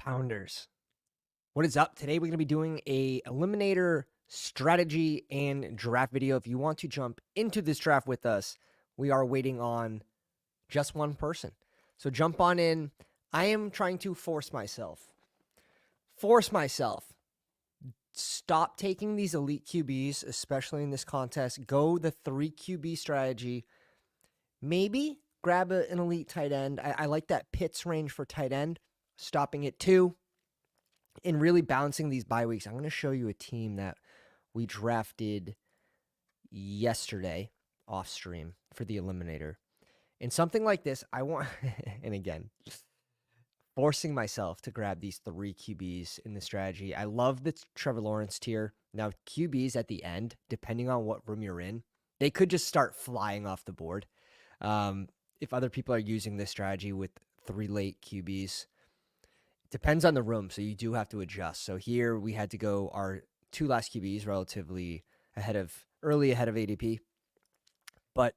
Pounders. What is up? Today we're going to be doing a Eliminator strategy and draft video. If you want to jump into this draft with us, we are waiting on just one person. So jump on in. I am trying to force myself. Stop taking these elite QBs, especially in this contest. Go the 3 QB strategy. Maybe grab an elite tight end. I like that Pitts range for tight end. Stopping at 2 and really balancing these bye weeks. I'm going to show you a team that we drafted yesterday off stream for the Eliminator. And something like this, I want, and again, forcing myself to grab these 3 QBs in the strategy. I love the Trevor Lawrence tier. Now, QBs at the end, depending on what room you're in, they could just start flying off the board. If other people are using this strategy with 3 late QBs, depends on the room, so you do have to adjust. So here we had to go our 2 last QBs relatively early ahead of ADP. But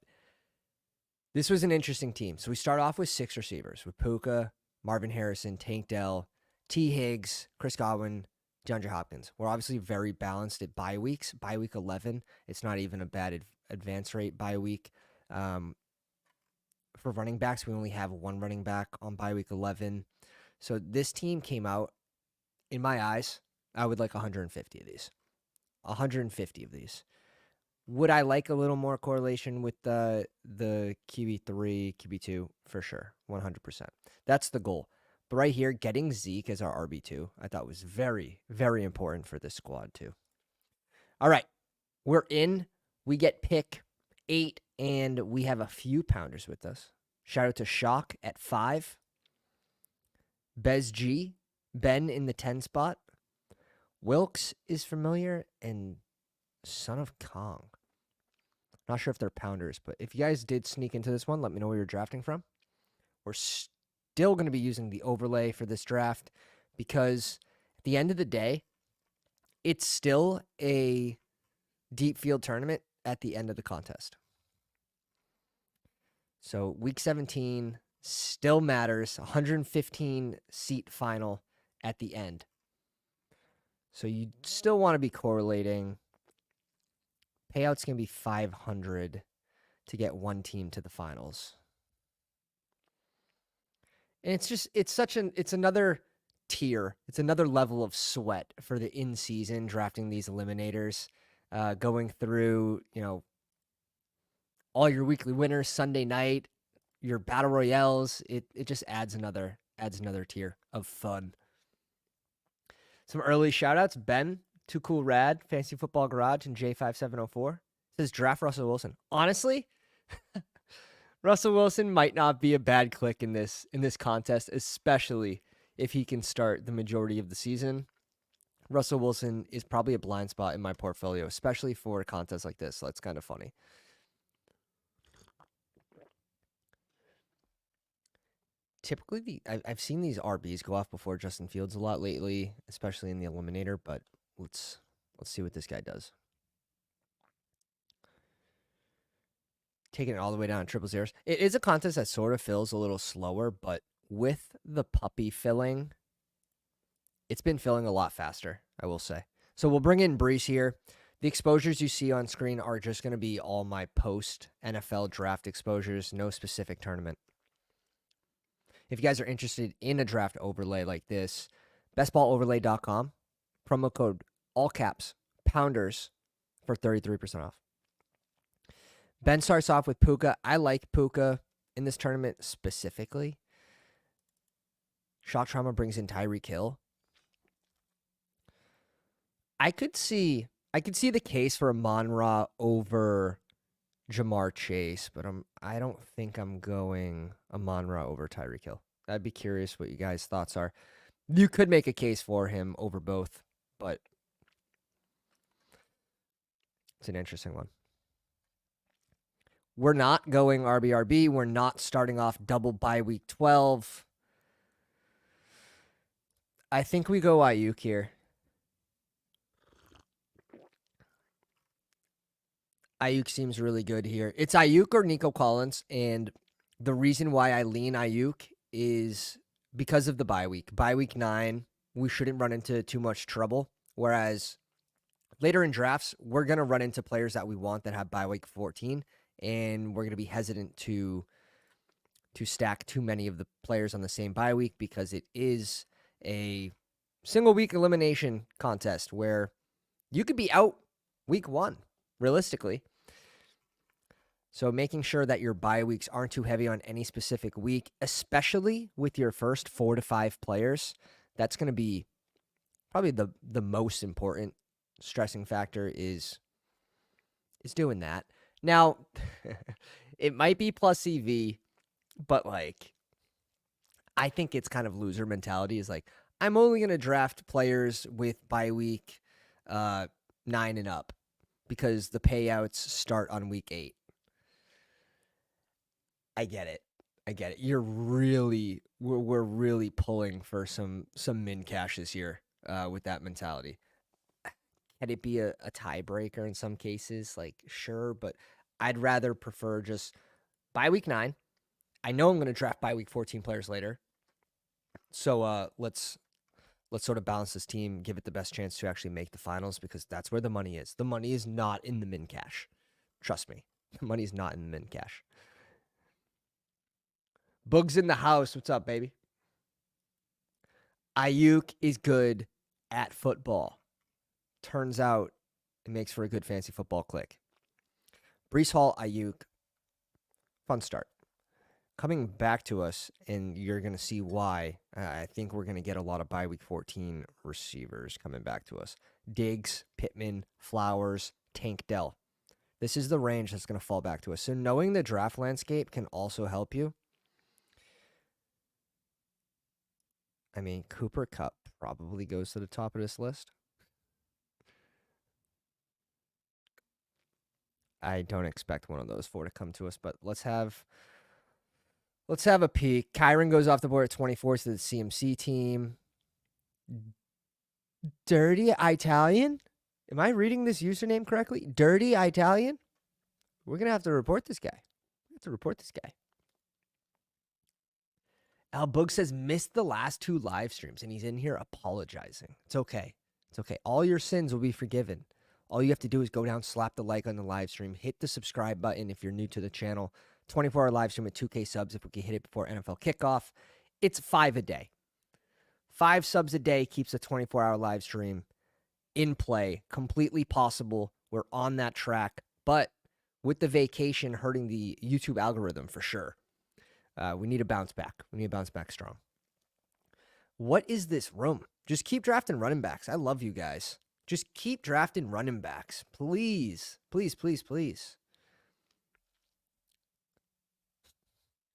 this was an interesting team. So we start off with 6 receivers with Puka, Marvin Harrison, Tank Dell, T. Higgs, Chris Godwin, DeAndre Hopkins. We're obviously very balanced at bye weeks. Bye week 11, it's not even a bad advance rate bye week. For running backs, we only have 1 running back on bye week 11. So this team came out, in my eyes, I would like 150 of these. 150 of these. Would I like a little more correlation with the QB3, QB2? For sure, 100%. That's the goal. But right here, getting Zeke as our RB2, I thought was very, very important for this squad too. All right, we're in. We get pick 8, and we have a few pounders with us. Shout out to Shock at 5. Bez G, Ben in the 10 spot. Wilkes is familiar, and Son of Kong. Not sure if they're pounders, but if you guys did sneak into this one, let me know where you're drafting from. We're still going to be using the overlay for this draft because at the end of the day, it's still a deep field tournament at the end of the contest. So week 17 still matters. 115 seat final at the end. So you still want to be correlating. Payouts can be 500 to get one team to the finals. And it's another tier. It's another level of sweat for the in-season drafting these eliminators, going through, all your weekly winners Sunday night, your battle royales. It just adds another tier of fun. Some early shout-outs. Ben, Too Cool Rad, Fantasy Football Garage, and J5704 says draft Russell Wilson. Honestly, Russell Wilson might not be a bad click in this contest, especially if he can start the majority of the season. Russell Wilson is probably a blind spot in my portfolio, especially for a contest like this. So that's kind of funny. Typically, I've seen these RBs go off before Justin Fields a lot lately, especially in the Eliminator, but let's see what this guy does. Taking it all the way down to 000s. It is a contest that sort of fills a little slower, but with the puppy filling, it's been filling a lot faster, I will say. So we'll bring in Brees here. The exposures you see on screen are just going to be all my post-NFL draft exposures, no specific tournament. If you guys are interested in a draft overlay like this, bestballoverlay.com, promo code all caps, pounders, for 33% off. Ben starts off with Puka. I like Puka in this tournament specifically. Shock Trauma brings in Tyreek Hill. I could see the case for Amon-Ra over Jamar Chase, but I don't think I'm going Amon-Ra over Tyreek Hill. I'd be curious what you guys' thoughts are. You could make a case for him over both, but it's an interesting one. We're not going RBRB. We're not starting off double bye week 12. I think we go Ayuk here. Ayuk seems really good here. It's Ayuk or Nico Collins, and the reason why I lean Ayuk is because of the bye week. Bye week 9, we shouldn't run into too much trouble. Whereas later in drafts, we're going to run into players that we want that have bye week 14, and we're going to be hesitant to stack too many of the players on the same bye week because it is a single week elimination contest where you could be out week 1, realistically. So making sure that your bye weeks aren't too heavy on any specific week, especially with your first 4 to 5 players, that's going to be probably the most important stressing factor is doing that. Now, it might be plus EV, but like, I think it's kind of loser mentality is like, I'm only going to draft players with bye week 9 and up because the payouts start on week 8. I get it. We're really pulling for some min cashes here with that mentality. Can it be a tiebreaker in some cases? Like, sure, but I'd rather prefer just bye week 9. I know I'm going to draft bye week 14 players later. So let's sort of balance this team, give it the best chance to actually make the finals because that's where the money is. The money is not in the min cash. Trust me. The money is not in the min cash. Boog's in the house. What's up, baby? Ayuk is good at football. Turns out it makes for a good fantasy football click. Breece Hall, Ayuk. Fun start. Coming back to us, and you're going to see why. I think we're going to get a lot of bye week 14 receivers coming back to us. Diggs, Pittman, Flowers, Tank Dell. This is the range that's going to fall back to us. So knowing the draft landscape can also help you. I mean, Cooper Kupp probably goes to the top of this list. I don't expect one of those 4 to come to us, but let's have a peek. Kyron goes off the board at 24 to the CMC team. Dirty Italian? Am I reading this username correctly? Dirty Italian? We're going to have to report this guy. Al Boog says, missed the last 2 live streams, and he's in here apologizing. It's okay. All your sins will be forgiven. All you have to do is go down, slap the like on the live stream, hit the subscribe button if you're new to the channel. 24-hour live stream with 2K subs if we can hit it before NFL kickoff. It's 5 a day. 5 subs a day keeps a 24-hour live stream in play. Completely possible. We're on that track. But with the vacation hurting the YouTube algorithm for sure. We need to bounce back. We need to bounce back strong. What is this room? Just keep drafting running backs. I love you guys. Just keep drafting running backs. Please.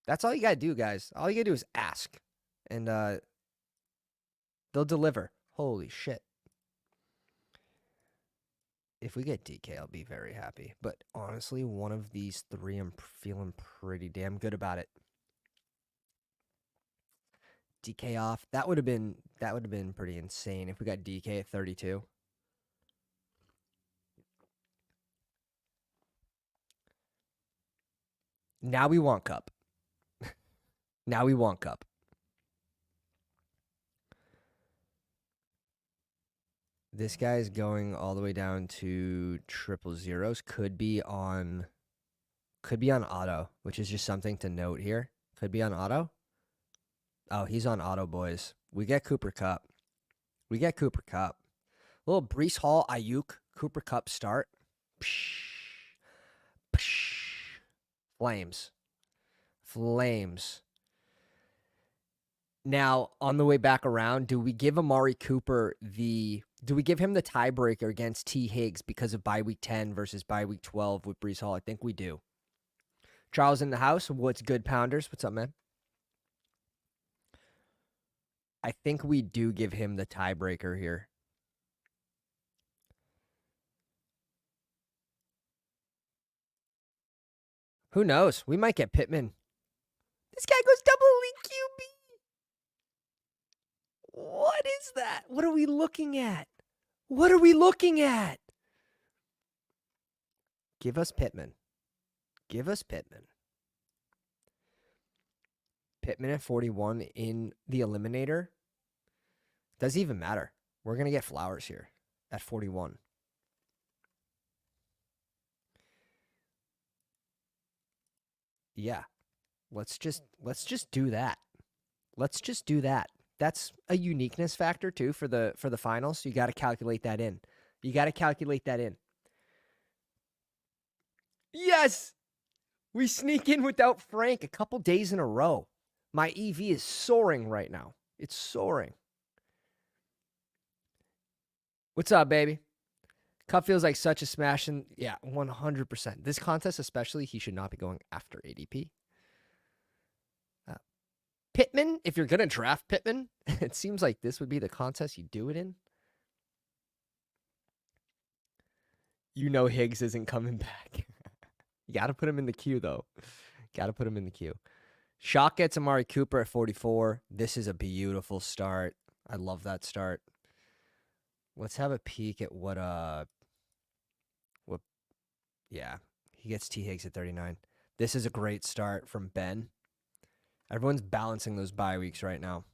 That's all you got to do, guys. All you got to do is ask. And they'll deliver. Holy shit. If we get DK, I'll be very happy. But honestly, one of these 3, I'm feeling pretty damn good about it. DK off. That would have been pretty insane if we got DK at 32. Now we want Cup. This guy's going all the way down to 000s. Could be on auto, which is just something to note here. Could be on auto. Oh, he's on auto, boys. We get Cooper Kupp. Little Breece Hall, Ayuk, Cooper Kupp start. Flames. Now, on the way back around, do we give Amari Cooper the tiebreaker against T. Higgs because of bye week 10 versus bye week 12 with Breece Hall? I think we do. Charles in the house. What's good, Pounders? What's up, man? I think we do give him the tiebreaker here. Who knows? We might get Pittman. This guy goes double elite QB. What is that? What are we looking at? Give us Pittman. Pittman at 41 in the Eliminator, doesn't even matter. We're going to get Flowers here at 41. Yeah. Let's just do that. Let's just do that. That's a uniqueness factor too for the finals. So you got to calculate that in. You got to calculate that in. Yes! We sneak in without Frank a couple days in a row. My EV is soaring right now. It's soaring. What's up, baby? Cup feels like such a smash. And yeah, 100%. This contest especially, he should not be going after ADP. Pittman, if you're going to draft Pittman, it seems like this would be the contest you do it in. You know Higgs isn't coming back. You got to put him in the queue, though. Got to put him in the queue. Shock gets Amari Cooper at 44. This is a beautiful start. I love that start. Let's have a peek at what yeah, he gets T. Higgs at 39. This is a great start from Ben. Everyone's balancing those bye weeks right now.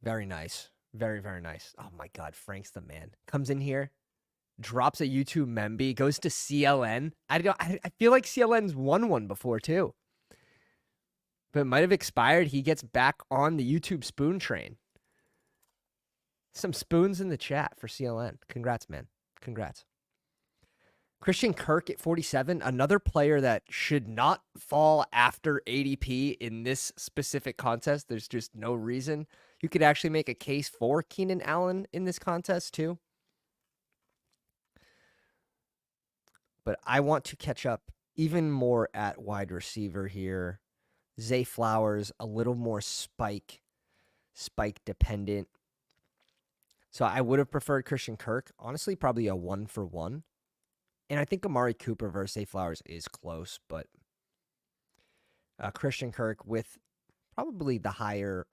Very nice. Very, very nice. Oh, my God. Frank's the man. Comes in here, drops a YouTube Memby, goes to CLN. I feel like CLN's won one before, too. But it might have expired. He gets back on the YouTube spoon train. Some spoons in the chat for CLN. Congrats, man. Congrats. Christian Kirk at 47, another player that should not fall after ADP in this specific contest. There's just no reason. You could actually make a case for Keenan Allen in this contest too. But I want to catch up even more at wide receiver here. Zay Flowers, a little more spike dependent. So I would have preferred Christian Kirk. Honestly, probably a 1-for-1. And I think Amari Cooper versus Zay Flowers is close, but Christian Kirk with probably the higher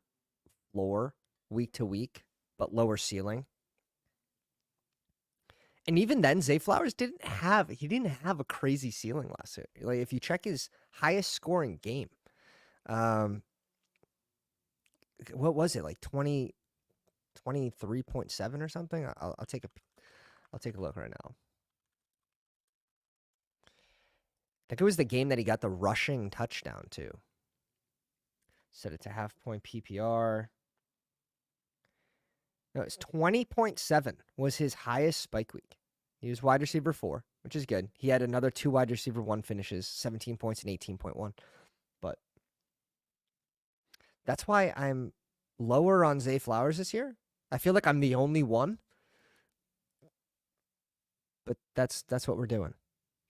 floor week to week, but lower ceiling. And even then, Zay Flowers didn't have a crazy ceiling last year. Like if you check his highest scoring game, what was it, like 23.7 or something? I'll take a look right now. I think it was the game that he got the rushing touchdown too. Set it to half-point PPR. No, it's 20.7 was his highest spike week. He was wide receiver 4, which is good. He had another 2 wide receiver 1 finishes, 17 points and 18.1. But that's why I'm lower on Zay Flowers this year. I feel like I'm the only one. But that's what we're doing.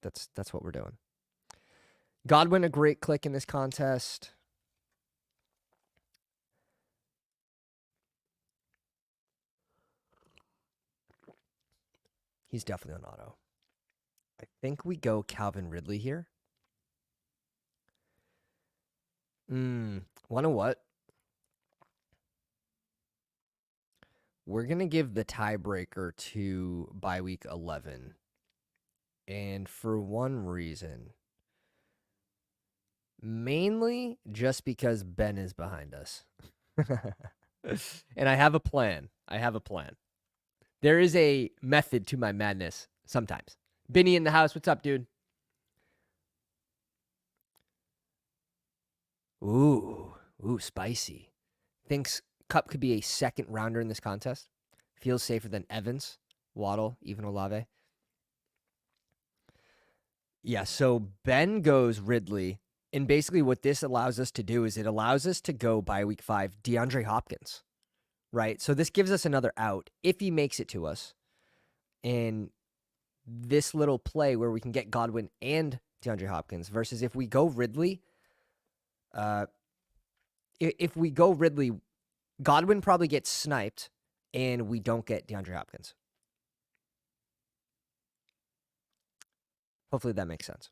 That's what we're doing. Godwin, a great click in this contest. He's definitely on auto. I think we go Calvin Ridley here. Wanna what? We're going to give the tiebreaker to bye week 11. And for one reason. Mainly just because Ben is behind us. And I have a plan. There is a method to my madness sometimes. Benny in the house. What's up, dude? Ooh, spicy. Thinks Cup could be a second rounder in this contest. Feels safer than Evans, Waddle, even Olave. Yeah, so Ben goes Ridley. And basically what this allows us to do is it allows us to go by week 5 DeAndre Hopkins, right? So this gives us another out if he makes it to us. And this little play where we can get Godwin and DeAndre Hopkins versus if we go Ridley, Godwin probably gets sniped and we don't get DeAndre Hopkins. Hopefully that makes sense.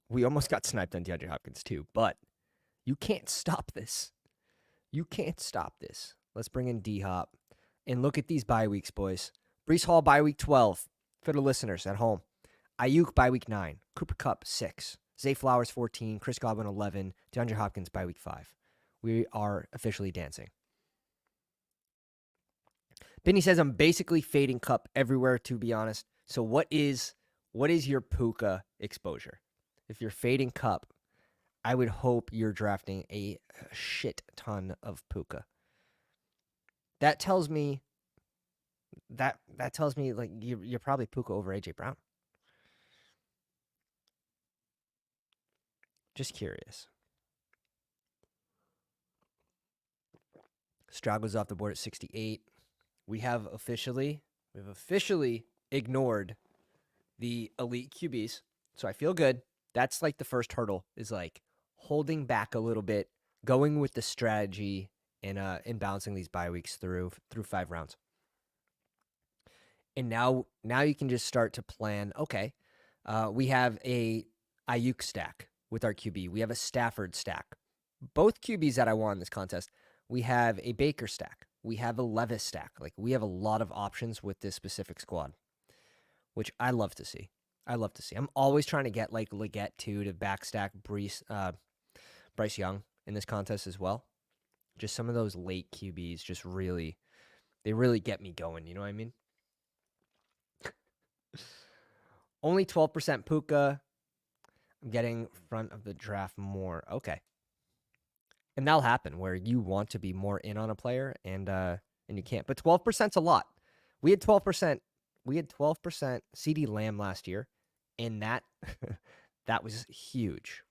We almost got sniped on DeAndre Hopkins too, but you can't stop this. Let's bring in D-Hop and look at these bye weeks, boys. Breece Hall bye week 12 for the listeners at home. Ayuk by week 9. Cooper Kupp 6. Zay Flowers 14. Chris Godwin 11. DeAndre Hopkins by week 5. We are officially dancing. Benny says I'm basically fading Kupp everywhere, to be honest. So what is your Puka exposure? If you're fading Kupp, I would hope you're drafting a shit ton of Puka. That tells me like you're probably Puka over AJ Brown. Just curious. Stroud goes off the board at 68. We have officially ignored the elite QBs. So I feel good. That's like the first hurdle is like holding back a little bit, going with the strategy and bouncing these bye weeks through 5 rounds. And now you can just start to plan, okay, we have a Ayuk stack with our QB. We have a Stafford stack. Both QBs that I want in this contest. We have a Baker stack. We have a Levis stack. Like, we have a lot of options with this specific squad, which I love to see. I'm always trying to get, like, Leggett, too, to backstack Bryce Young in this contest as well. Just some of those late QBs just really get me going. You know what I mean? Only 12% Puka. I'm getting front of the draft more. Okay. And that'll happen where you want to be more in on a player and you can't. But 12%'s a lot. We had 12%. We had 12% CD Lamb last year, and that that was huge.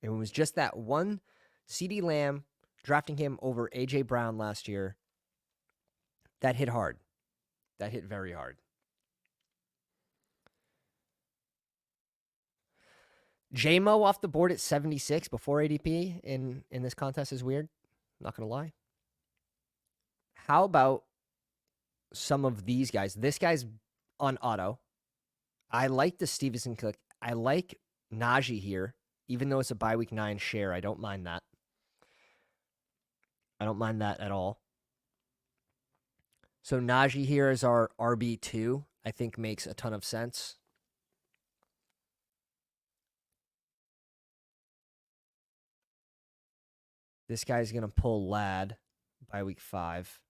It was just that one CD Lamb drafting him over AJ Brown last year. That hit hard. That hit very hard. JMO off the board at 76 before ADP in this contest is weird. Not going to lie. How about some of these guys? This guy's on auto. I like the Stevenson Cook. I like Najee here, even though it's a bye week 9 share. I don't mind that. I don't mind that at all. So Najee here is our RB2. I think makes a ton of sense. This guy's going to pull Lad by week 5.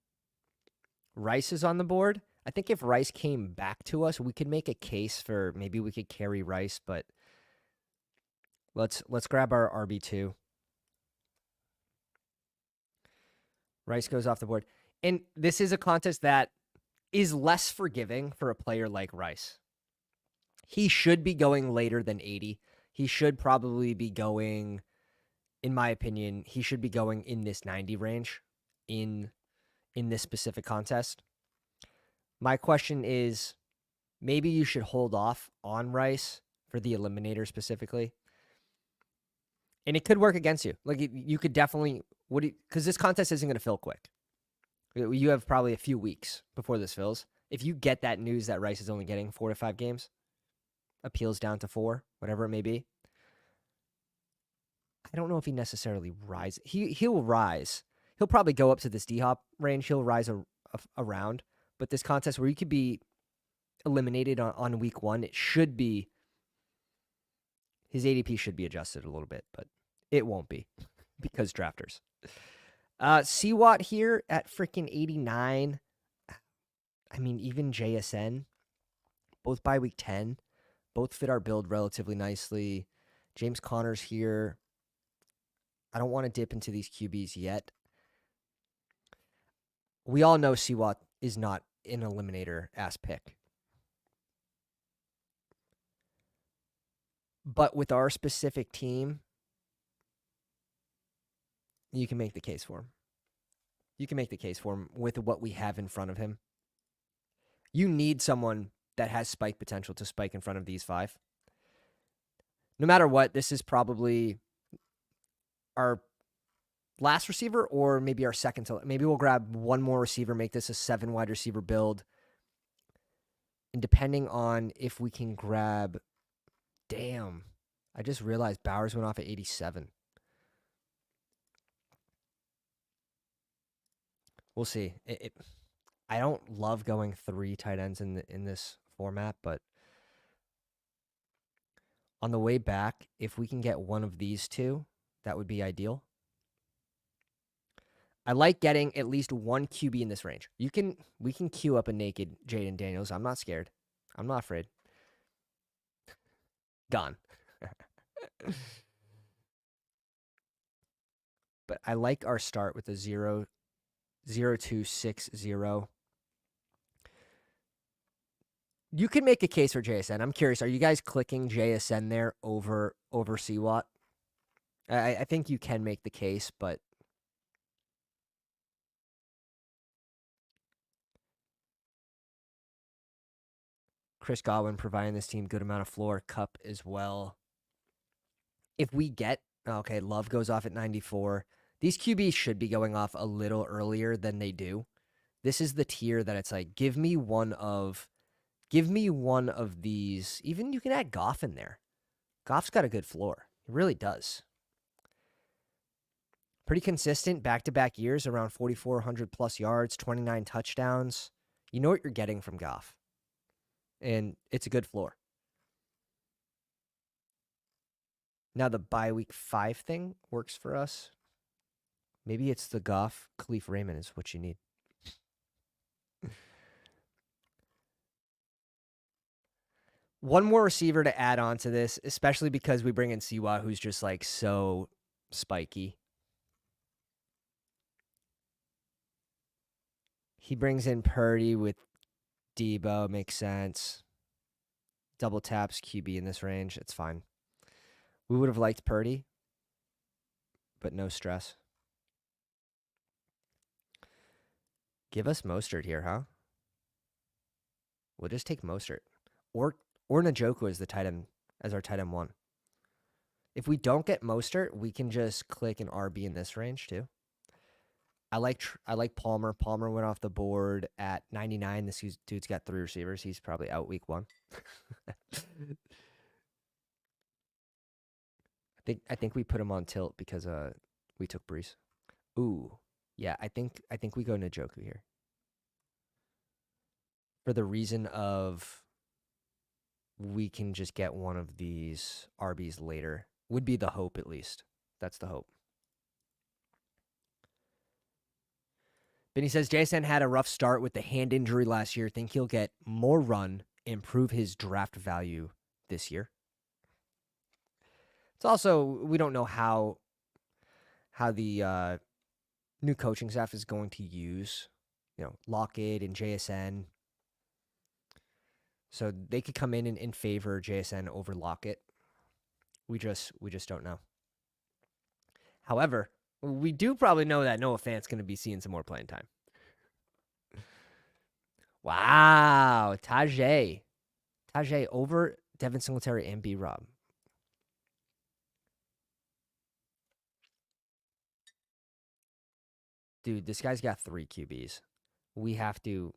Rice is on the board. I think if Rice came back to us, we could make a case for maybe we could carry Rice, but let's grab our RB2. Rice goes off the board. And this is a contest that is less forgiving for a player like Rice. He should be going later than 80. He should probably be going, in my opinion, he should be going in this 90 range in this specific contest. My question is, maybe you should hold off on Rice for the Eliminator specifically. And it could work against you. Like, you could definitely, because this contest isn't going to fill quick. You have probably a few weeks before this fills. If you get that news that Rice is only getting 4 to 5 games, appeals down to 4, whatever it may be, I don't know if he necessarily rises. He'll rise. He'll probably go up to this D-Hop range. He'll rise around. But this contest where you could be eliminated on week 1, it should be, his ADP should be adjusted a little bit, but it won't be because drafters. CWAT here at freaking 89. I mean, even JSN, both by week 10, both fit our build relatively nicely. James Conner's here. I don't want to dip into these QBs yet. We all know CWAT is not an Eliminator ass pick. But with our specific team, you can make the case for him. You can make the case for him with what we have in front of him. You need someone that has spike potential to spike in front of these 5. No matter what, this is probably our last receiver or maybe our second to. Maybe we'll grab one more receiver, make this a 7 wide receiver build. And depending on if we can grab. Damn. I just realized Bowers went off at 87. We'll see. I don't love going 3 tight ends in this format, but On the way back, if we can get one of these two, that would be ideal. I like getting at least one QB in this range. We can queue up a naked Jaden Daniels. I'm not scared. I'm not afraid. Gone. But I like our start with a 0-2-6-0. You can make a case for JSN. I'm curious. Are you guys clicking JSN there over CWAT? I think you can make the case, but Chris Godwin providing this team good amount of floor. Cup as well. If we get okay, Love goes off at 94. These QBs should be going off a little earlier than they do. This is the tier that it's like, give me one of these. Even you can add Goff in there. Goff's got a good floor. He really does. Pretty consistent back-to-back years, around 4,400 plus yards, 29 touchdowns. You know what you're getting from Goff. And it's a good floor. Now the bye week 5 thing works for us. Maybe it's the Goff Khalif Raymond is what you need. One more receiver to add on to this, especially because we bring in Siwa, who's just like so spiky. He brings in Purdy with Debo. Makes sense. Double taps QB in this range. It's fine. We would have liked Purdy, but no stress. Give us Mostert here, huh? We'll just take Mostert. Or Njoku as the tight end, as our tight end 1. If we don't get Mostert, we can just click an RB in this range too. I like Palmer. Palmer went off the board at 99. This dude's got 3 receivers. He's probably out week 1. I think we put him on tilt because we took Brees. Ooh, yeah. I think we go Njoku here for the reason of we can just get one of these RBs later. Would be the hope, at least. That's the hope. Benny says, Jason had a rough start with the hand injury last year. Think he'll get more run, improve his draft value this year. It's also, we don't know how the new coaching staff is going to use, Lockett and JSN. So they could come in and favor JSN over Lockett. We just don't know. However, we do probably know that Noah Fant's going to be seeing some more playing time. Wow, Tajay over Devin Singletary and B-Rob. Dude, this guy's got 3 QBs. We have to...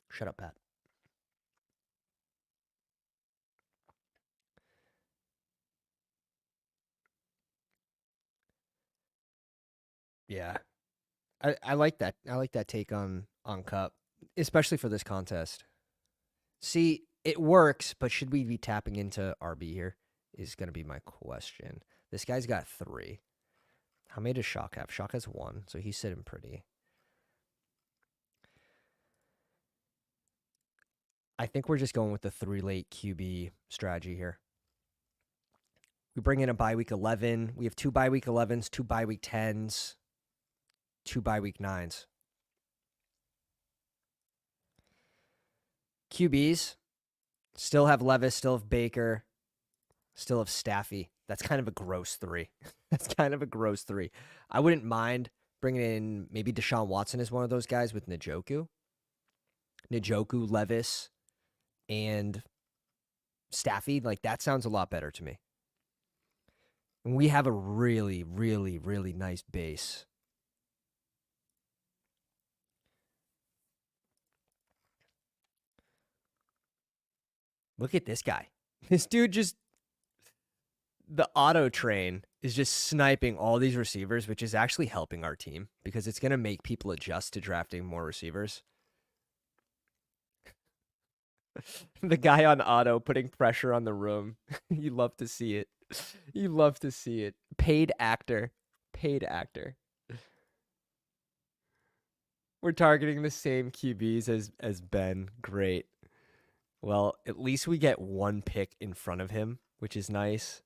Shut up, Pat. Yeah. I like that. I like that take on Cup, especially for this contest. See, it works, but should we be tapping into RB here is going to be my question. This guy's got 3. How many does Shock have? Shock has 1, so he's sitting pretty. I think we're just going with the 3 late QB strategy here. We bring in a bye week 11. We have 2 bye week 11s, 2 bye week 10s, 2 bye week 9s. QBs still have Levis, still have Baker, still have Staffy. That's kind of a gross 3. That's kind of a gross 3. I wouldn't mind bringing in maybe Deshaun Watson as one of those guys with Njoku, Levis, and Staffy. Like, that sounds a lot better to me. And we have a really, really, really nice base. Look at this guy. This dude just... The auto train is just sniping all these receivers, which is actually helping our team because it's going to make people adjust to drafting more receivers. The guy on auto putting pressure on the room. You love to see it. You love to see it. Paid actor. Paid actor. We're targeting the same QBs as Ben. Great. Well, at least we get one pick in front of him, which is nice.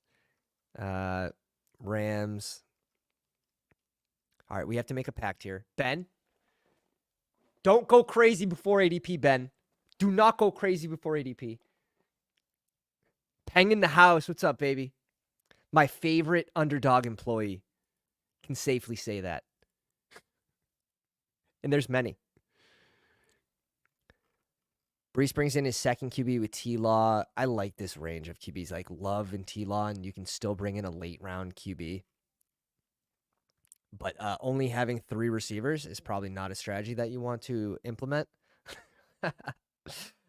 Rams. All right, we have to make a pact here. Ben, don't go crazy before ADP, Ben. Do not go crazy before ADP. Peng in the house. What's up, baby? My favorite Underdog employee. Can safely say that. And there's many. Brees brings in his second QB with T-Law. I like this range of QBs, like Love and T-Law, and you can still bring in a late round QB. But only having 3 receivers is probably not a strategy that you want to implement.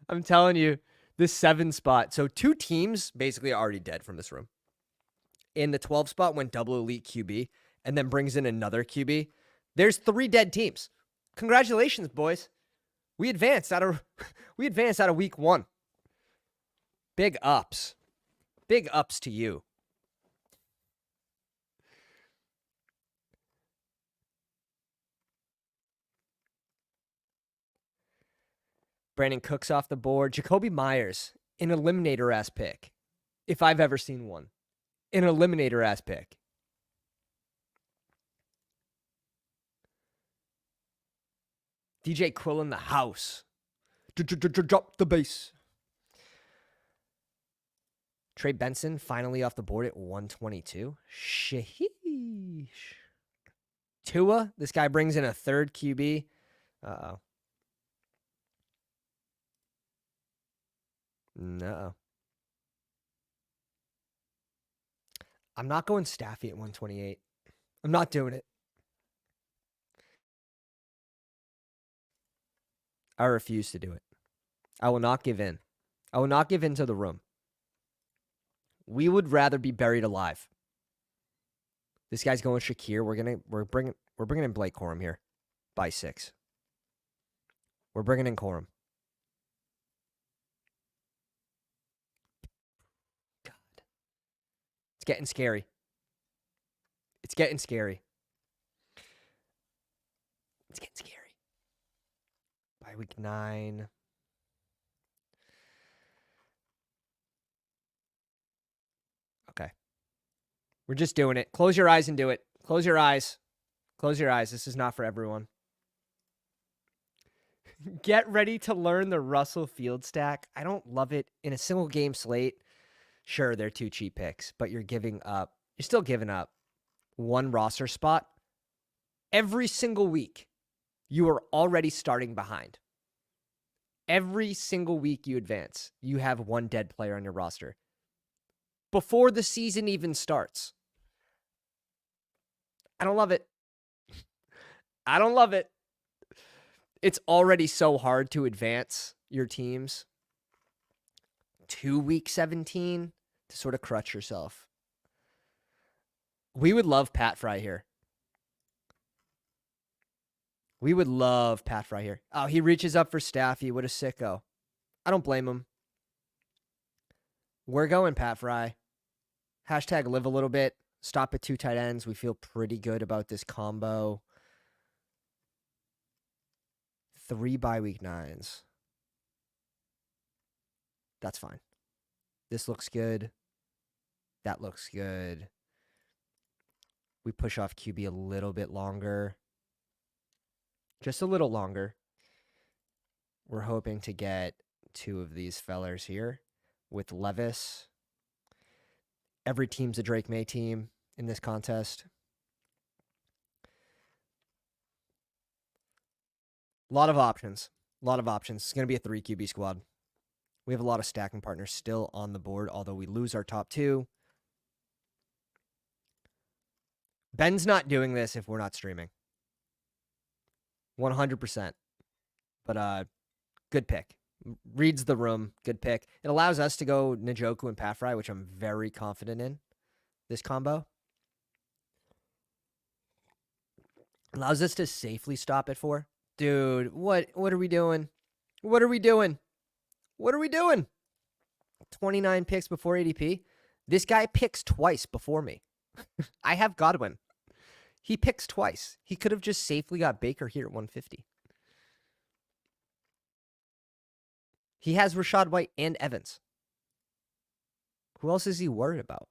I'm telling you, this 7 spot. So 2 teams basically are already dead from this room. In the 12 spot went double elite QB and then brings in another QB. There's 3 dead teams. Congratulations, boys. We advanced out of week 1. Big ups. Big ups to you. Brandon Cooks off the board. Jacoby Myers, an eliminator-ass pick, if I've ever seen one. An eliminator-ass pick. DJ Quill in the house. Drop the bass. Trey Benson finally off the board at 122. Sheesh. Tua, this guy brings in a 3rd QB. Uh-oh. No. I'm not going Staffy at 128. I'm not doing it. I refuse to do it. I will not give in. I will not give in to the room. We would rather be buried alive. This guy's going Shakir. We're bringing in Blake Corum here by 6. We're bringing in Corum. God, it's getting scary. It's getting scary. It's getting scary. By week 9. Okay. We're just doing it. Close your eyes and do it. Close your eyes. Close your eyes. This is not for everyone. Get ready to learn the Russell Field stack. I don't love it. In a single game slate, sure, they're 2 cheap picks, but you're giving up. You're still giving up 1 roster spot. Every single week, you are already starting behind. Every single week you advance, you have 1 dead player on your roster. Before the season even starts. I don't love it. I don't love it. It's already so hard to advance your teams to week 17 to sort of crutch yourself. We would love Pat Fry here. We would love Pat Fry here. Oh, he reaches up for Staffy. What a sicko. I don't blame him. We're going Pat Fry. Hashtag live a little bit. Stop at 2 tight ends. We feel pretty good about this combo. 3 bye week 9s. That's fine. This looks good. That looks good. We push off QB a little bit longer. Just a little longer. We're hoping to get 2 of these fellers here with Levis. Every team's a Drake May team in this contest. A lot of options. A lot of options. It's going to be a 3 QB squad. We have a lot of stacking partners still on the board, although we lose our top 2. Ben's not doing this if we're not streaming. 100%. But good pick. Reads the room. Good pick. It allows us to go Njoku and Pat Fry, which I'm very confident in. This combo allows us to safely stop at 4. Dude, what are we doing? What are we doing? What are we doing? 29 picks before ADP. This guy picks twice before me. I have Godwin. He picks twice. He could have just safely got Baker here at 150. He has Rashad White and Evans. Who else is he worried about?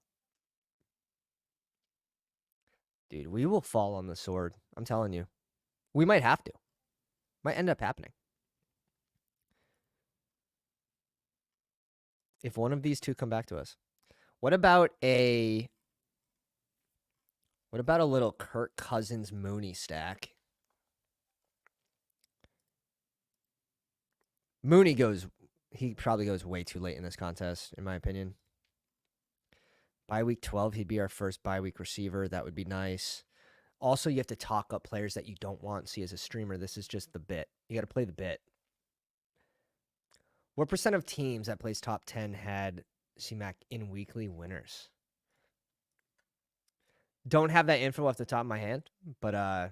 Dude, we will fall on the sword. I'm telling you. We might have to. Might end up happening. If one of these two come back to us. What about a little Kirk Cousins Mooney stack? Mooney he probably goes way too late in this contest, in my opinion. Bye week 12, he'd be our first bye week receiver. That would be nice. Also, you have to talk up players that you don't want to see as a streamer. This is just the bit. You got to play the bit. What percent of teams that plays top 10 had C-Mac in weekly winners? Don't have that info off the top of my hand, but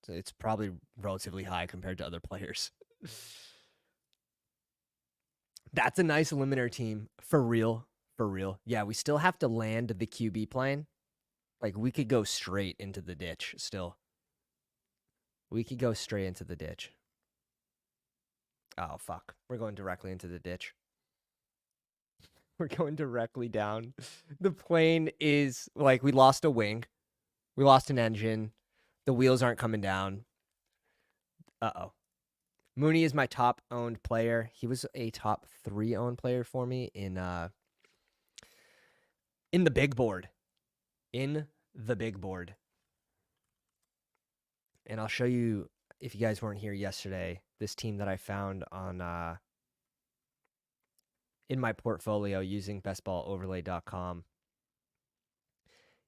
it's probably relatively high compared to other players. That's a nice Eliminator team. For real. For real. Yeah, we still have to land the QB plane. Like, we could go straight into the ditch still. We could go straight into the ditch. Oh, fuck. We're going directly into the ditch. We're going directly down. The plane is, like, we lost a wing. We lost an engine. The wheels aren't coming down. Uh-oh. Mooney is my top-owned player. He was a top 3-owned player for me in the big board. In the big board. And I'll show you, if you guys weren't here yesterday, this team that I found on in my portfolio using bestballoverlay.com.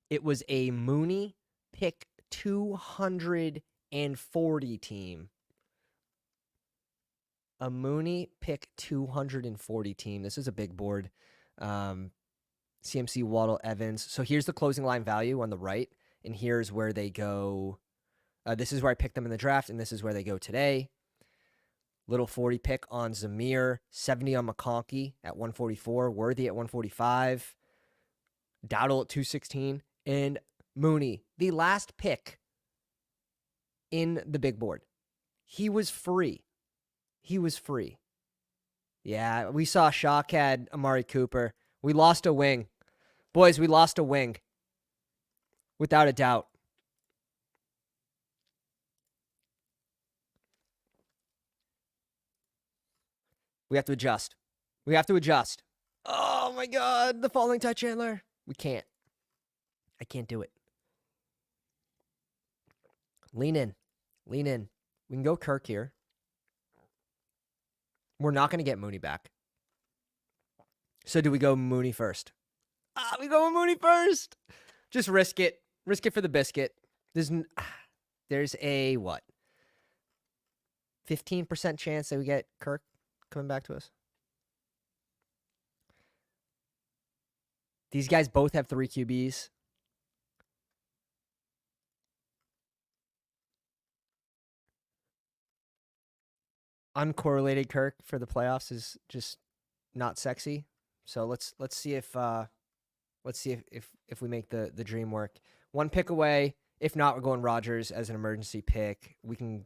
It was a Mooney pick 240 team. A Mooney pick 240 team. This is a big board. CMC, Waddle, Evans. So here's the closing line value on the right, and here's where they go. This is where I picked them in the draft, and this is where they go today. Little 40 pick on Zamir, 70 on McConkey at 144, Worthy at 145, Dowdle at 216, and Mooney, the last pick in the big board. He was free. He was free. Yeah, we saw Shock had Amari Cooper. We lost a wing. Boys, we lost a wing. Without a doubt. We have to adjust. We have to adjust. Oh, my God. The falling Ty Chandler. We can't. I can't do it. Lean in. Lean in. We can go Kirk here. We're not going to get Mooney back. So do we go Mooney first? We go Mooney first. Just risk it. Risk it for the biscuit. There's a, what? 15% chance that we get Kirk coming back to us. These guys both have 3 QBs. Uncorrelated Kirk for the playoffs is just not sexy. So let's see if we make the dream work. 1 pick away. If not, we're going Rodgers as an emergency pick. We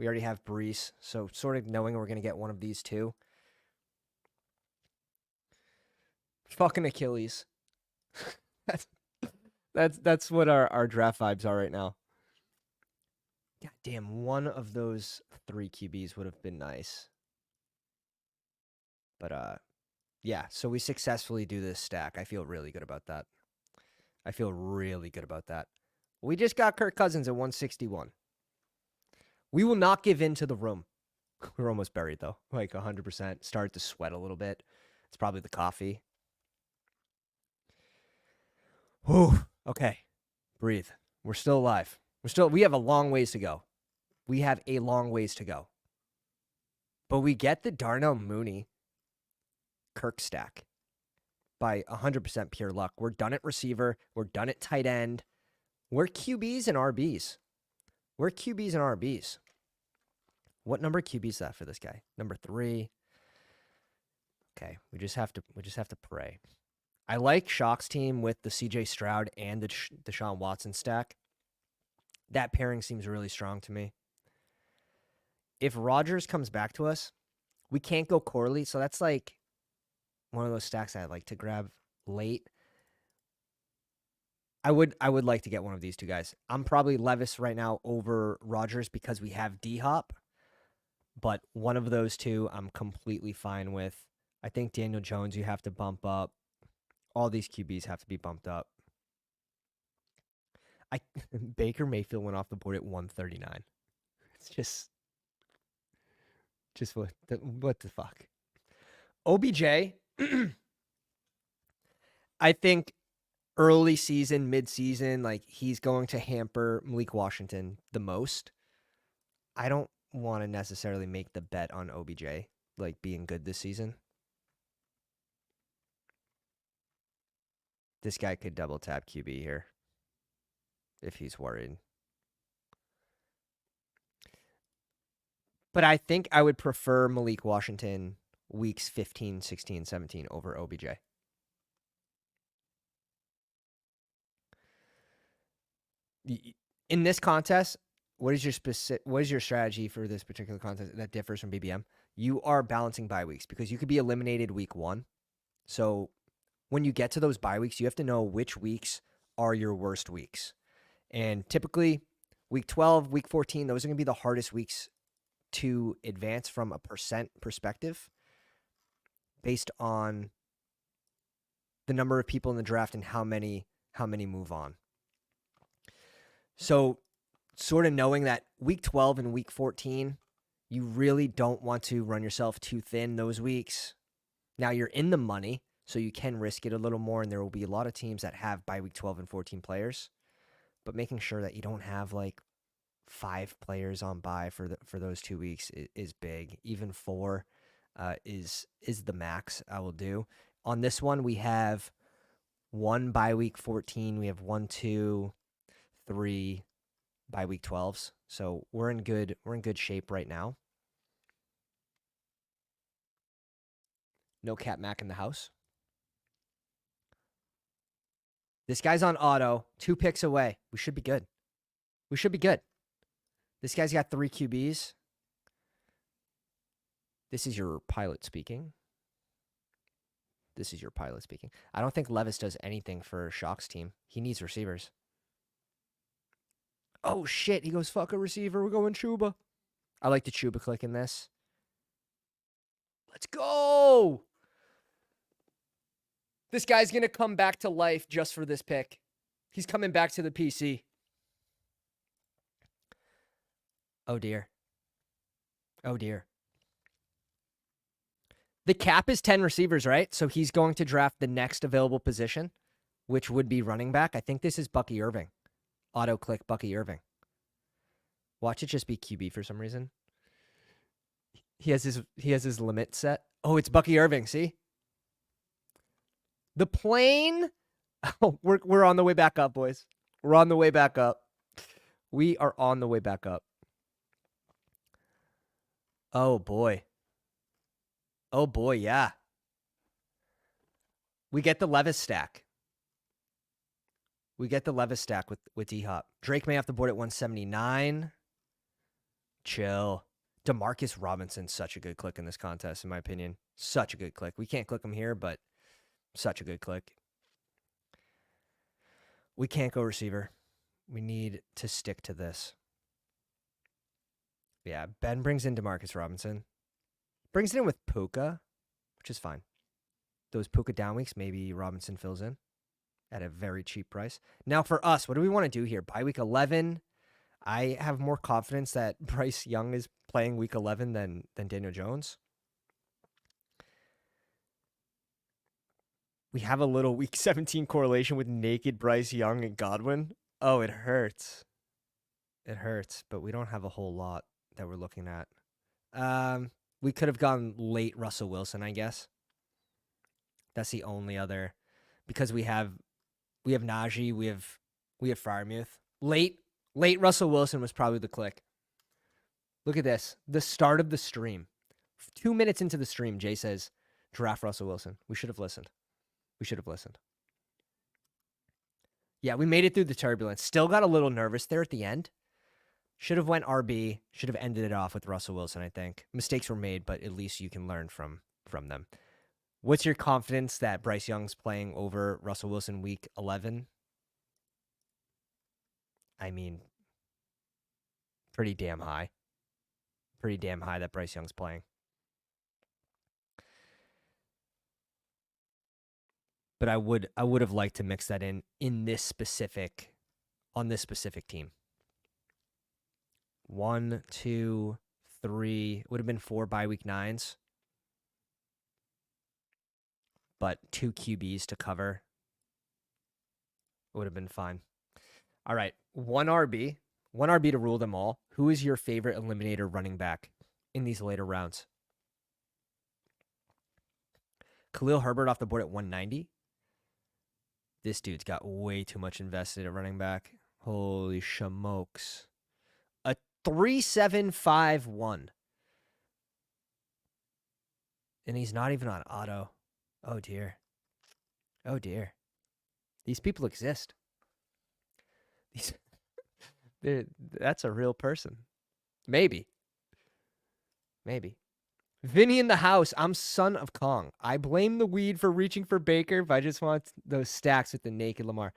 already have Brees, so sort of knowing we're gonna get one of these two. Fucking Achilles. that's what our draft vibes are right now. God damn, one of those 3 QBs would have been nice. But yeah, so we successfully do this stack. I feel really good about that. We just got Kirk Cousins at 161. We will not give in to the room. We're almost buried, though. Like 100%. Started to sweat a little bit. It's probably the coffee. Whew. Okay. Breathe. We're still alive. We have a long ways to go. But we get the Darnell Mooney Kirk stack by 100% pure luck. We're done at receiver. We're done at tight end. We're QBs and RBs. What number QB is that for this guy? Number 3. Okay, we just have to pray. I like Shock's team with the CJ Stroud and the Deshaun Watson stack. That pairing seems really strong to me. If Rodgers comes back to us, we can't go Corley, so that's like one of those stacks I'd like to grab late. I would like to get one of these two guys. I'm probably Levis right now over Rodgers because we have D-Hop, but one of those two I'm completely fine with. I think Daniel Jones you have to bump up. All these QBs have to be bumped up. Baker Mayfield went off the board at 139. It's just what the fuck. OBJ, I think early season, mid-season, like he's going to hamper Malik Washington the most. I don't want to necessarily make the bet on OBJ like being good this season. This guy could double tap QB here if he's worried. But I think I would prefer Malik Washington weeks 15, 16, 17 over OBJ. In this contest, what is your strategy for this particular contest that differs from BBM? You are balancing bye weeks because you could be eliminated week 1. So when you get to those bye weeks, you have to know which weeks are your worst weeks. And typically week 12, week 14, those are going to be the hardest weeks to advance from a percent perspective based on the number of people in the draft and how many move on. So sort of knowing that week 12 and week 14, you really don't want to run yourself too thin those weeks. Now you're in the money, so you can risk it a little more, and there will be a lot of teams that have by week 12 and 14 players, but making sure that you don't have like 5 players on bye for those 2 weeks is big. Even 4 is the max I will do. On this one, we have 1 bye week 14. We have 1, 2, 3 bye week 12s. So we're in good shape right now. No Cat Mac in the house. This guy's on auto. 2 picks away. We should be good. This guy's got 3 QBs. This is your pilot speaking. I don't think Levis does anything for Shock's team. He needs receivers. Oh, shit. He goes, fuck a receiver. We're going Chuba. I like the Chuba click in this. Let's go. This guy's going to come back to life just for this pick. He's coming back to the PC. Oh, dear. The cap is 10 receivers, right? So he's going to draft the next available position, which would be running back. I think this is Bucky Irving. Auto click Bucky Irving. Watch it just be QB for some reason. He has his limit set. Oh, it's Bucky Irving, see? The plane. Oh, we're on the way back up, boys. We're on the way back up. We are on the way back up. Oh boy. Yeah. We get the Levis stack. With D-Hop. Drake may have the board at 179. Chill. Demarcus Robinson's such a good click in this contest, in my opinion. Such a good click. We can't click him here, but such a good click. We can't go receiver. We need to stick to this. Yeah, Ben brings in Demarcus Robinson. Brings it in with Puka, which is fine. Those Puka down weeks, maybe Robinson fills in at a very cheap price. Now for us, what do we want to do here? By week 11, I have more confidence that Bryce Young is playing week 11 than Daniel Jones. We have a little week 17 correlation with naked Bryce Young and Godwin. Oh, it hurts. But we don't have a whole lot that we're looking at. We could have gone late Russell Wilson, I guess. That's the only other, because we have Najee, we have Freiermuth. Late Russell Wilson was probably the click. Look at this. The start of the stream. 2 minutes into the stream, Jay says, draft Russell Wilson. We should have listened. Yeah, we made it through the turbulence. Still got a little nervous there at the end. Should have went RB. Should have ended it off with Russell Wilson, I think. Mistakes were made, but at least you can learn from them. What's your confidence that Bryce Young's playing over Russell Wilson week 11? I mean, pretty damn high. Pretty damn high that Bryce Young's playing. But I would have liked to mix that in this specific, on this specific team. 1, 2, 3, would have been 4 bye week 9s. But 2 QBs to cover would have been fine. All right, 1 RB to rule them all. Who is your favorite Eliminator running back in these later rounds? Khalil Herbert off the board at 190. This dude's got way too much invested at running back. Holy smokes. A 3.751. And he's not even on auto. Oh, dear. Oh, dear. These people exist. That's a real person. Maybe. Vinny in the house. I'm son of Kong. I blame the weed for reaching for Baker, but I just want those stacks with the naked Lamar.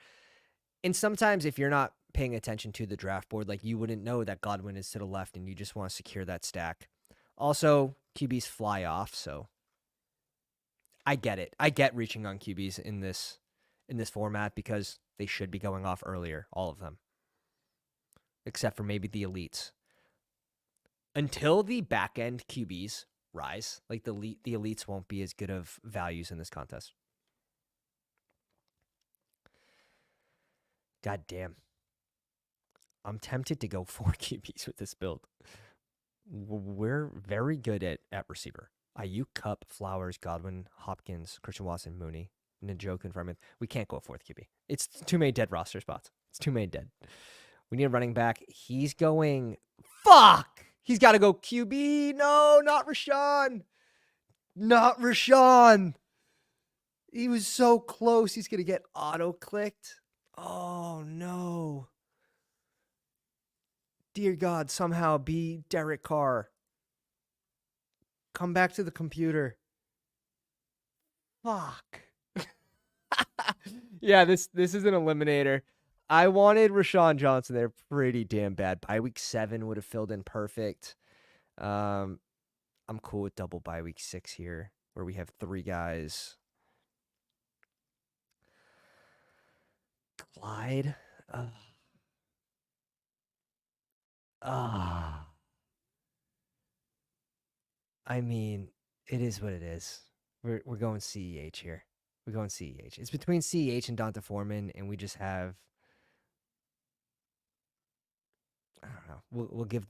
And sometimes if you're not paying attention to the draft board, like you wouldn't know that Godwin is to the left and you just want to secure that stack. Also, QBs fly off, so I get it. I get reaching on QBs in this format because they should be going off earlier, all of them. Except for maybe the elites. Until the back end QBs rise, like the elites won't be as good of values in this contest. God damn. I'm tempted to go 4 QBs with this build. We're very good at receiver. Ayuk, Kupp, Flowers, Godwin, Hopkins, Christian Watson, Mooney, Njoku, Furman. We can't go 4th QB. It's too many dead roster spots. It's too many dead. We need a running back. He's going... Fuck! He's got to go QB. No, not Rashawn. Not Rashawn. He was so close. He's going to get auto-clicked. Oh, no. Dear God, somehow be Derek Carr. Come back to the computer. Fuck. Yeah, this is an eliminator. I wanted Rashawn Johnson there pretty damn bad. Bye week 7 would have filled in perfect. I'm cool with double bye week 6 here, where we have 3 guys. Clyde. I mean, it is what it is. We're going CEH here. We're going CEH. It's between CEH and Donta Foreman, and we just have... I don't know. We'll give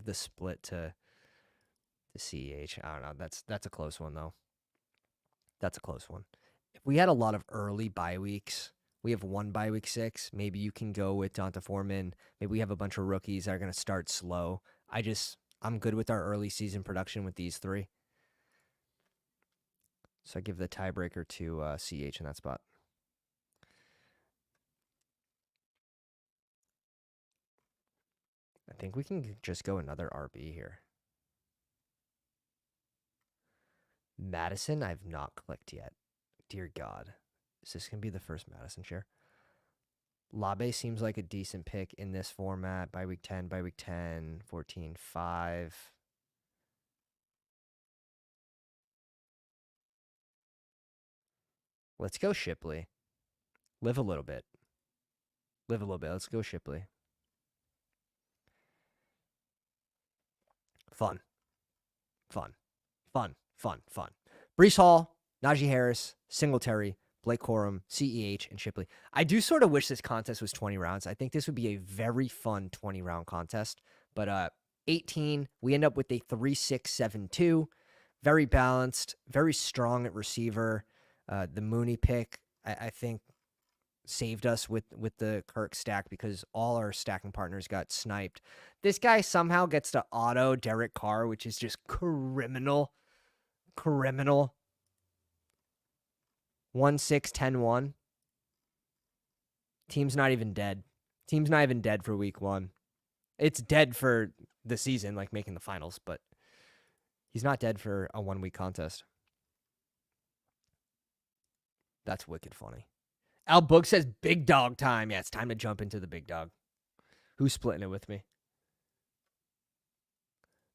the split to CEH. I don't know. That's a close one though. That's a close one. If we had a lot of early bye weeks, we have 1 bye week 6. Maybe you can go with Donta Foreman. Maybe we have a bunch of rookies that are going to start slow. I'm good with our early season production with these 3. So I give the tiebreaker to CH in that spot. I think we can just go another RB here. Madison, I've not clicked yet. Dear God. Is this going to be the first Madison share? Labe seems like a decent pick in this format. By week 10, 14, 5. Let's go Shipley. Live a little bit. Let's go Shipley. Fun. Breece Hall, Najee Harris, Singletary, Blake Corum, CEH, and Shipley. I do sort of wish this contest was 20 rounds. I think this would be a very fun 20-round contest. But 18, we end up with a 3-6-7-2. Very balanced, very strong at receiver. The Mooney pick, I think saved us with the Kirk stack because all our stacking partners got sniped. This guy somehow gets to auto Derek Carr, which is just criminal. Criminal. 1-6-10-1. Team's not even dead. Team's not even dead for week 1. It's dead for the season, like making the finals, but he's not dead for a 1-week contest. That's wicked funny. Al Book says big dog time. Yeah, it's time to jump into the big dog. Who's splitting it with me?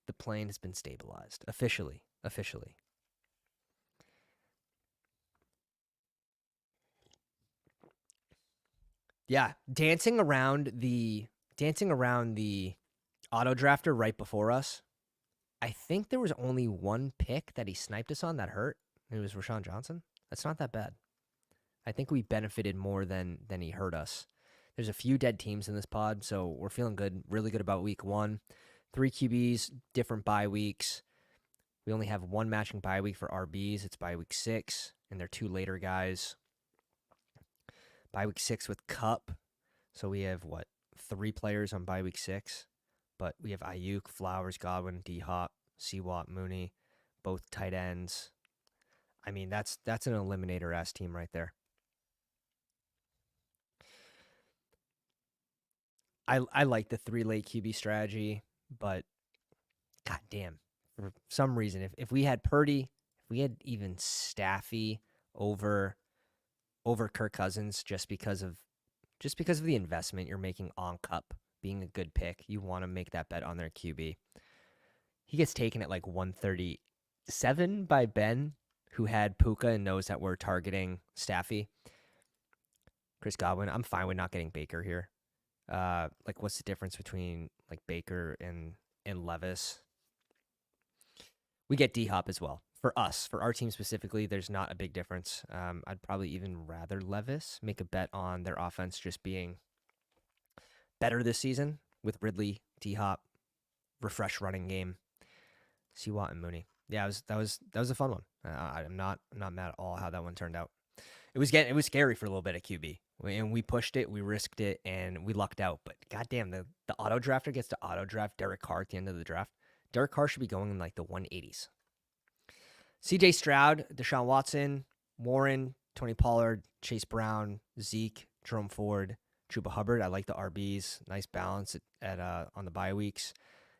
The plane has been stabilized. Officially. Yeah, dancing around the auto drafter right before us. I think there was only one pick that he sniped us on that hurt. It was Rashawn Johnson. That's not that bad. I think we benefited more than he hurt us. There's a few dead teams in this pod, so we're feeling good, really good about week 1. 3 QBs, different bye weeks. We only have one matching bye week for RBs. It's bye week 6, and they're 2 later guys. Bye week 6 with Cup. So we have, 3 players on bye week 6? But we have Ayuk, Flowers, Godwin, D-Hop, C-Watt, Mooney, both tight ends. I mean, that's an Eliminator-ass team right there. I like the 3 late QB strategy, but goddamn, for some reason, if we had Purdy, if we had even Staffy over Kirk Cousins, just because of the investment you're making on Cup being a good pick, you want to make that bet on their QB. He gets taken at like 137 by Ben, who had Puka and knows that we're targeting Staffy. Chris Godwin, I'm fine with not getting Baker here. What's the difference between like Baker and Levis? We get D-Hop as well. For us, for our team specifically, there's not a big difference. I'd probably even rather Levis, make a bet on their offense just being better this season with Ridley, D-Hop, refresh running game, C-Watt, and Mooney. Yeah, that was a fun one. I'm not mad at all how that one turned out. It was scary for a little bit at QB. And we pushed it, we risked it, and we lucked out. But goddamn, the auto drafter gets to auto draft Derek Carr at the end of the draft. Derek Carr should be going in like the 180s. CJ Stroud, Deshaun Watson, Warren, Tony Pollard, Chase Brown, Zeke, Jerome Ford, Chuba Hubbard. I like the RBs. Nice balance at on the bye weeks.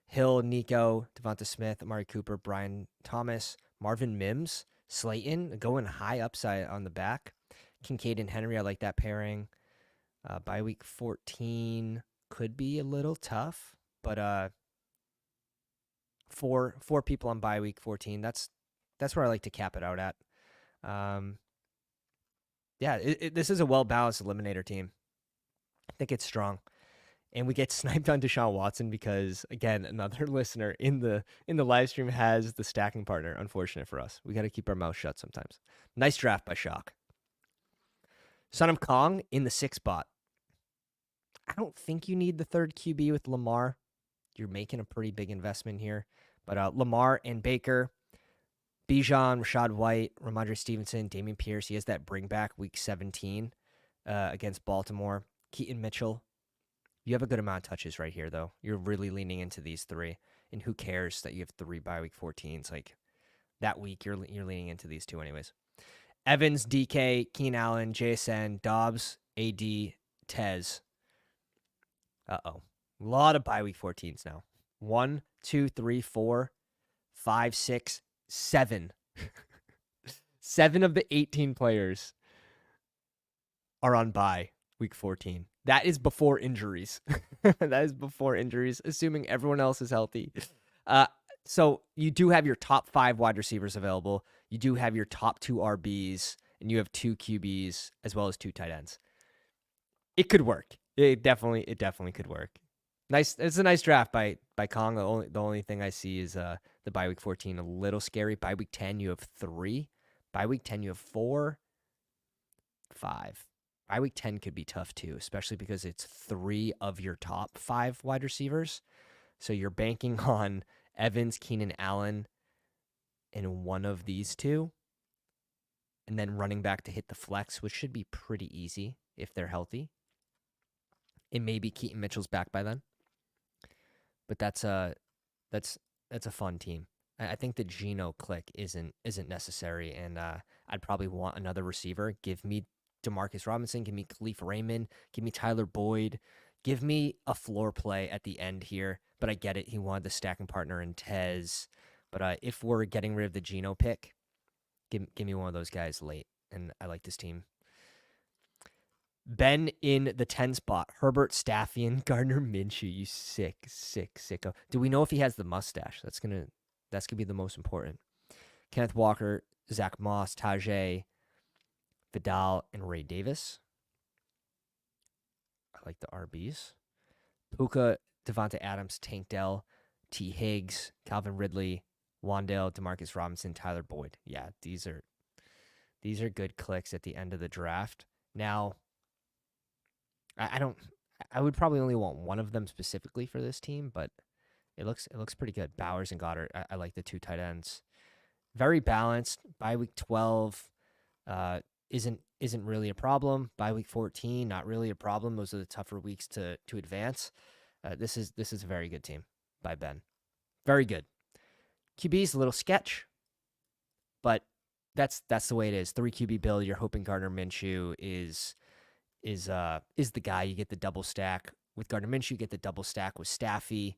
Hill, Nico, Devonta Smith, Amari Cooper, Brian Thomas, Marvin Mims, Slayton, going high upside on the back. Kincaid and Henry, I like that pairing. Bye week 14 could be a little tough, but four people on bye week 14. That's where I like to cap it out at. This is a well-balanced Eliminator team. I think it's strong. And we get sniped on Deshaun Watson because, again, another listener in the live stream has the stacking partner. Unfortunate for us. We got to keep our mouth shut sometimes. Nice draft by Shock. Son of Kong in the 6 spot. I don't think you need the 3rd QB with Lamar. You're making a pretty big investment here. But Lamar and Baker, Bijan, Rashad White, Ramondre Stevenson, Damian Pierce. He has that bring back week 17 against Baltimore. Keaton Mitchell. You have a good amount of touches right here, though. You're really leaning into these 3. And who cares that you have 3 bye week 14s? Like, that week, you're leaning into these 2 anyways. Evans, DK, Keenan Allen, JSN, Dobbs, AD, Tez. Uh-oh. A lot of bye week 14s now. 1, 2, 3, 4, 5, 6, 7. 7 of the 18 players are on bye week 14. That is before injuries. That is before injuries, assuming everyone else is healthy. So you do have your top 5 wide receivers available. You do have your top 2 RBs, and you have 2 QBs as well as 2 tight ends. It could work. It definitely could work. Nice. It's a nice draft by Kong. The only thing I see is the bye week 14 a little scary. Bye week 10 you have 3. Bye week 10 you have 4, 5. Bye week 10 could be tough too, especially because it's 3 of your top 5 wide receivers. So you're banking on Evans, Keenan Allen, and one of these 2, and then running back to hit the flex, which should be pretty easy. if they're healthy. It may be Keaton Mitchell's back by then, but that's a fun team. I think the Geno click isn't necessary, and I'd probably want another receiver. Give me Demarcus Robinson, give me Khalif Raymond, give me Tyler Boyd, give me a floor play at the end here. But I get it; he wanted the stacking partner in Tez. But if we're getting rid of the Geno pick, give me one of those guys late, and I like this team. Ben in the 10 spot. Herbert, Staffian, Gardner Minshew. You sicko. Do we know if he has the mustache? That's gonna be the most important. Kenneth Walker, Zach Moss, Tajay, Vidal, and Ray Davis. I like the RBs. Puka, Devonta Adams, Tank Dell, T. Higgs, Calvin Ridley, Wandale, Demarcus Robinson, Tyler Boyd. Yeah, these are good clicks at the end of the draft. Now, I would probably only want one of them specifically for this team, but it looks pretty good. Bowers and Goddard. I like the two tight ends. Very balanced. By week 12, isn't really a problem. By week 14, not really a problem. Those are the tougher weeks to advance. This is a very good team by Ben. Very good. QB's a little sketch, but that's the way it is. 3 QB build. You're hoping Gardner Minshew is the guy. You get the double stack with Gardner Minshew. You get the double stack with Staffy,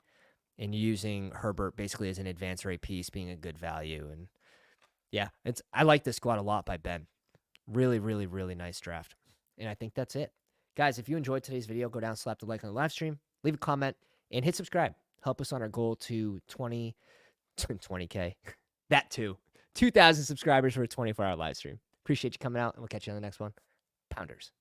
and using Herbert basically as an advance rate piece, being a good value. And yeah, I like this squad a lot by Ben. Really, really, really nice draft. And I think that's it. Guys, if you enjoyed today's video, go down, slap the like on the live stream, leave a comment, and hit subscribe. Help us on our goal to 20K. That too. 2,000 subscribers for a 24-hour live stream. Appreciate you coming out, and we'll catch you on the next one. Pounders.